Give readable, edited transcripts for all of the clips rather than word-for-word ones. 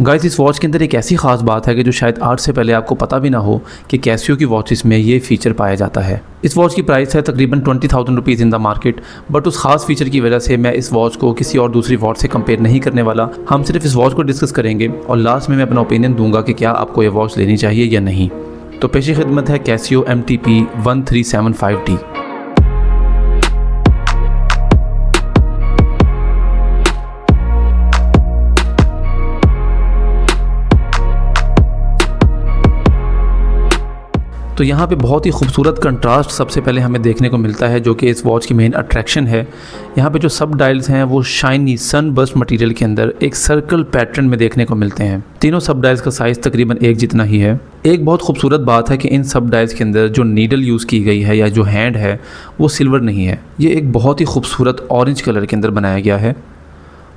Guys इस watch के अंदर एक ऐसी ख़ास बात है कि जो शायद आज से पहले आपको पता भी ना हो कि कैसियो की वॉचेस में ये फ़ीचर पाया जाता है। इस वॉच की प्राइस है तकरीबन 20,000 rupees in the market, but उस खास फीचर की वजह से मैं इस वॉच को किसी और दूसरी वॉच से कंपेयर नहीं करने वाला। हम सिर्फ इस वॉच को डिस्कस करेंगे और लास्ट में मैं अपना ओपिनियन दूंगा कि क्या आपको ये वॉच लेनी चाहिए या नहीं। तो पेशी खिदमत है कैसियो MTP 1375D। तो यहाँ पे बहुत ही खूबसूरत कंट्रास्ट सबसे पहले हमें देखने को मिलता है, जो कि इस वॉच की मेन अट्रैक्शन है। यहाँ पे जो सब डायल्स हैं वो शाइनी सनबर्स्ट मटेरियल के अंदर एक सर्कल पैटर्न में देखने को मिलते हैं। तीनों सब डायल्स का साइज़ तकरीबन एक जितना ही है। एक बहुत खूबसूरत बात है कि इन सब डायल्स के अंदर जो नीडल यूज़ की गई है या जो हैंड है वो सिल्वर नहीं है, ये एक बहुत ही खूबसूरत ऑरेंज कलर के अंदर बनाया गया है।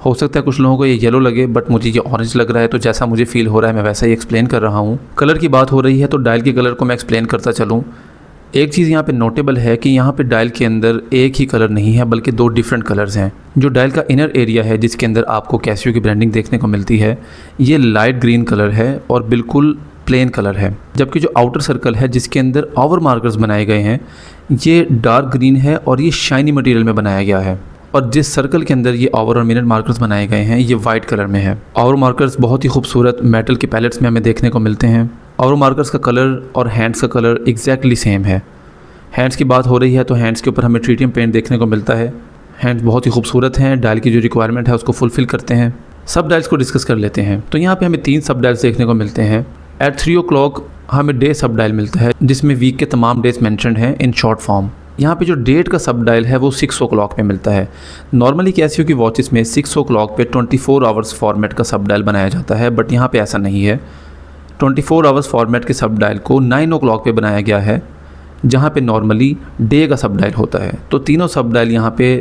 हो सकता है कुछ लोगों को ये येलो लगे, बट मुझे ये ऑरेंज लग रहा है, तो जैसा मुझे फील हो रहा है मैं वैसा ही एक्सप्लेन कर रहा हूँ। कलर की बात हो रही है तो डायल के कलर को मैं एक्सप्लेन करता चलूँ। एक चीज़ यहाँ पे नोटेबल है कि यहाँ पे डायल के अंदर एक ही कलर नहीं है बल्कि दो डिफरेंट कलर्स हैं। जो डायल का इनर एरिया है जिसके अंदर आपको कैसियो की ब्रांडिंग देखने को मिलती है, ये लाइट ग्रीन कलर है और बिल्कुल प्लेन कलर है, जबकि जो आउटर सर्कल है जिसके अंदर आवर मार्कर्स बनाए गए हैं ये डार्क ग्रीन है और ये शाइनी मटेरियल में बनाया गया है। और जिस सर्कल के अंदर ये आवर और मिनट मार्कर्स बनाए गए हैं ये वाइट कलर में है। आवर मार्कर्स बहुत ही खूबसूरत मेटल के पैलेट्स में हमें देखने को मिलते हैं। आवर मार्कर्स का कलर और हैंड्स का कलर एग्जैक्टली सेम है। हैंड्स की बात हो रही है तो हैंड्स के ऊपर हमें ट्रीटियम पेंट देखने को मिलता है। हैंड्स बहुत ही खूबसूरत हैं, डायल की जो रिक्वायरमेंट है उसको फुलफ़िल करते हैं। सब डायल्स को डिस्कस कर लेते हैं। तो यहाँ पे हमें 3 सब डायल्स देखने को मिलते हैं। एट 3 o'clock हमें डे सब डायल मिलता है जिसमें वीक के तमाम डेज मैंशनड हैं इन शॉर्ट फॉर्म। यहाँ पे जो डेट का सब डायल है वो 6 o'clock पे मिलता है। नॉर्मली कैसियो की वॉचेस में 6 o'clock पे 24 आवर्स फॉर्मेट का सब डायल बनाया जाता है, बट यहाँ पे ऐसा नहीं है। 24 आवर्स फॉर्मेट के सब डायल को 9 o'clock पे बनाया गया है, जहाँ पे नॉर्मली डे का सब डायल होता है। तो तीनों सब डायल यहाँ पे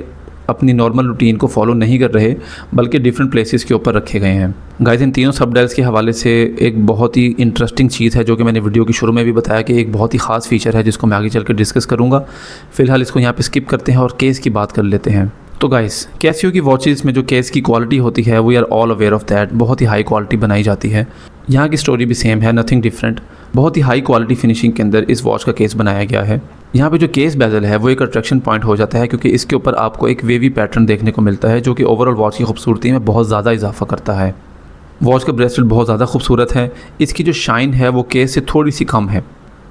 अपनी नॉर्मल रूटीन को फॉलो नहीं कर रहे बल्कि डिफरेंट प्लेसेस के ऊपर रखे गए हैं। गाइस इन तीनों सब डायल्स के हवाले से एक बहुत ही इंटरेस्टिंग चीज़ है जो कि मैंने वीडियो की शुरू में भी बताया कि एक बहुत ही ख़ास फीचर है जिसको मैं आगे चल कर डिस्कस करूँगा। फ़िलहाल इसको यहाँ पे स्किप करते हैं और केस की बात कर लेते हैं। तो गाइस कैसियो की वॉचेस में जो केस की क्वालिटी होती है we are all aware of that, बहुत ही हाई क्वालिटी बनाई जाती है। यहाँ की स्टोरी भी सेम है, नथिंग डिफरेंट। बहुत ही हाई क्वालिटी फिनिशिंग के अंदर इस वॉच का केस बनाया गया है। यहाँ पे जो केस बेजल है वो एक अट्रैक्शन पॉइंट हो जाता है क्योंकि इसके ऊपर आपको एक वेवी पैटर्न देखने को मिलता है जो कि ओवरऑल वॉच की खूबसूरती में बहुत ज़्यादा इजाफा करता है। वॉच का ब्रेसलेट बहुत ज़्यादा खूबसूरत है। इसकी जो शाइन है वो केस से थोड़ी सी कम है।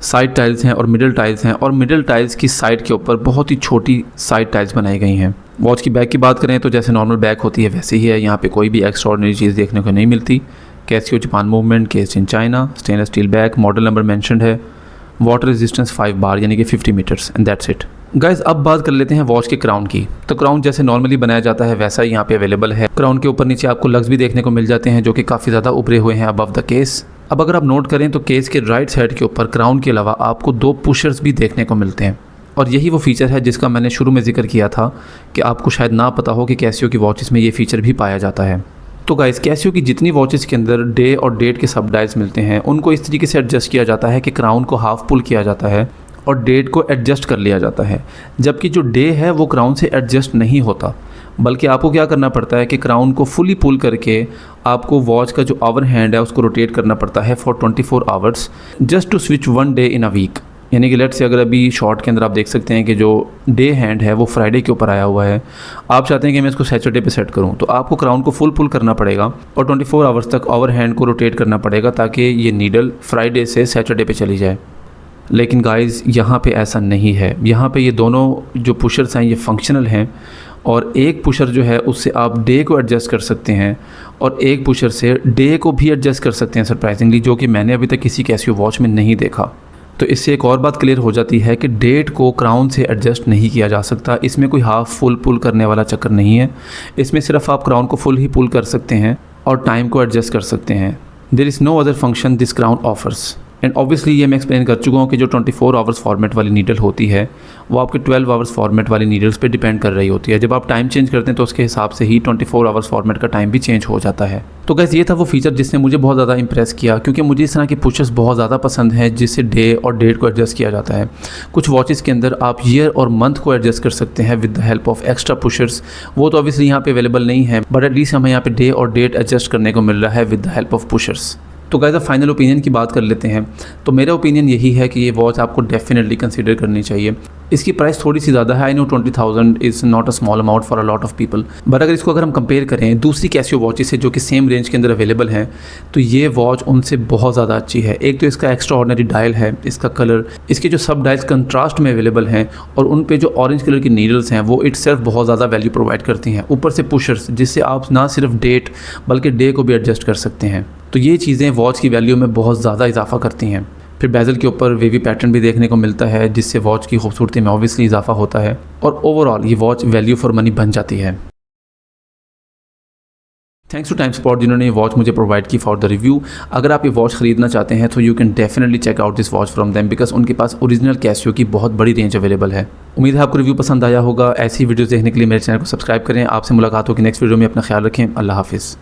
साइड टाइल्स हैं और मिडल टाइल्स हैं और मिडल टाइल्स की साइड के ऊपर बहुत ही छोटी साइड टाइल्स बनाई गई हैं। वॉच की बैक की बात करें तो जैसे नॉर्मल बैक होती है वैसे ही है। यहाँ पे कोई भी एक्स्ट्राऑर्डिनरी चीज़ देखने को नहीं मिलती। Casio Japan movement, case in China, stainless steel back, model number mentioned है, वाटर रेजिस्टेंस 5 बार यानी कि 50 meters and that's it. Guys अब बात कर लेते हैं वॉच के क्राउन की। तो क्राउन जैसे नॉर्मली बनाया जाता है वैसा ही यहाँ पे अवेलेबल है। क्राउन के ऊपर नीचे आपको लग्स भी देखने को मिल जाते हैं जो कि काफ़ी ज़्यादा उभरे हुए हैं अबव द केस। अब अगर आप नोट करें तो केस के राइट साइड के ऊपर क्राउन के अलावा आपको 2 पुशर्स भी देखने को मिलते हैं और यही वो फीचर है जिसका मैंने शुरू में जिक्र किया था कि आपको शायद ना पता हो कि कैसियो की वॉचेस में ये फीचर भी पाया जाता है। तो गाइस कैसियो की जितनी वॉचेस के अंदर डे और डेट के सब डायल्स मिलते हैं उनको इस तरीके से एडजस्ट किया जाता है कि क्राउन को हाफ पुल किया जाता है और डेट को एडजस्ट कर लिया जाता है, जबकि जो डे है वो क्राउन से एडजस्ट नहीं होता, बल्कि आपको क्या करना पड़ता है कि क्राउन को फुली पुल करके आपको वॉच का जो आवर हैंड है उसको रोटेट करना पड़ता है for 24 hours just to switch 1 day in a week. यानी कि लेट्स से अगर अभी शॉर्ट के अंदर आप देख सकते हैं कि जो डे हैंड है वो फ्राइडे के ऊपर आया हुआ है, आप चाहते हैं कि मैं इसको सैटरडे पे सेट करूं, तो आपको क्राउन को फुल पुल करना पड़ेगा और 24 आवर्स तक आवर हैंड को रोटेट करना पड़ेगा ताकि ये नीडल फ्राइडे से सैटरडे पे चली जाए। लेकिन गाइस यहाँ पे ऐसा नहीं है। यहाँ पे ये दोनों जो पुशर्स हैं ये फंक्शनल हैं और एक पुशर जो है उससे आप डे को एडजस्ट कर सकते हैं और एक पुशर से डे को भी एडजस्ट कर सकते हैं सरप्राइजिंगली, जो कि मैंने अभी तक किसी कैसियो वॉच में नहीं देखा। तो इससे एक और बात क्लियर हो जाती है कि डेट को क्राउन से एडजस्ट नहीं किया जा सकता। इसमें कोई हाफ फुल पुल करने वाला चक्कर नहीं है। इसमें सिर्फ आप क्राउन को फुल ही पुल कर सकते हैं और टाइम को एडजस्ट कर सकते हैं। There is no other function this crown offers. And obviously ये मैं एक्सप्लेन कर चुका हूँ कि जो 24 आवर्स फॉर्मेट वाली नीडल होती है वो आपके 12 आवर्स फॉर्मेट वाली नीडल्स पे डिपेंड कर रही होती है। जब आप टाइम चेंज करते हैं तो उसके हिसाब से ही 24 आवर्स फॉर्मेट का टाइम भी चेंज हो जाता है। तो गाइस ये था वो फीचर जिसने मुझे बहुत ज़्यादा इंप्रेस किया, क्योंकि मुझे इस तरह की पुशर्स बहुत ज़्यादा पसंद है जिससे डे और डेट को एडजस्ट किया जाता है। कुछ वॉचेस के अंदर आप ईयर और मंथ को एडजस्ट कर सकते हैं with the help of extra pushers. वो तो ऑब्वियसली यहाँ पे अवेलेबल नहीं है, बट एटलीस्ट हमें यहाँ पे डे और डेट एडजस्ट करने को मिल रहा है with the help of pushers. तो गाइस अब फाइनल ओपिनियन की बात कर लेते हैं। तो मेरा ओपिनियन यही है कि ये वॉच आपको डेफिनेटली कंसीडर करनी चाहिए। इसकी प्राइस थोड़ी सी ज़्यादा है, I know 20,000 is not a small amount for a lot of people, but अगर हम कंपेयर करें दूसरी कैसियो वॉचेस से जो कि सेम रेंज के अंदर अवेलेबल हैं, तो ये वॉच उनसे बहुत ज़्यादा अच्छी है। एक तो इसका एक्स्ट्रा ऑर्डिनरी डायल है, इसका कलर, इसके जो सब डायल्स कंट्रास्ट में अवेलेबल हैं और उन पे जो ऑरेंज कलर की नीडल्स हैं वो इटसेल्फ बहुत ज़्यादा वैल्यू प्रोवाइड करती हैं। ऊपर से पुशर्स जिससे आप ना सिर्फ डेट बल्कि डे को भी एडजस्ट कर सकते हैं। तो ये चीज़ें वॉच की वैल्यू में बहुत ज़्यादा इजाफा करती हैं। फिर बेजल के ऊपर वेवी पैटर्न भी देखने को मिलता है जिससे वॉच की खूबसूरती में ऑब्वियसली इजाफा होता है और ओवरऑल ये वॉच वैल्यू फॉर मनी बन जाती है। थैंक्स टू टाइम स्पॉट जिन्होंने ये वॉच मुझे प्रोवाइड की फॉर द रिव्यू। अगर आप ये वॉच खरीदना चाहते हैं तो you can definitely check out this watch from them, because उनके पास ओरिजिनल कैसियो की बहुत बड़ी रेंज अवेलेबल है। उम्मीद है आपको रिव्यू पसंद आया होगा। ऐसी वीडियोस देखने के लिए मेरे चैनल को सब्सक्राइब करें। आपसे मुलाकात होगी नेक्स्ट वीडियो में। अपना ख्याल रखें। अल्लाह हाफिज़।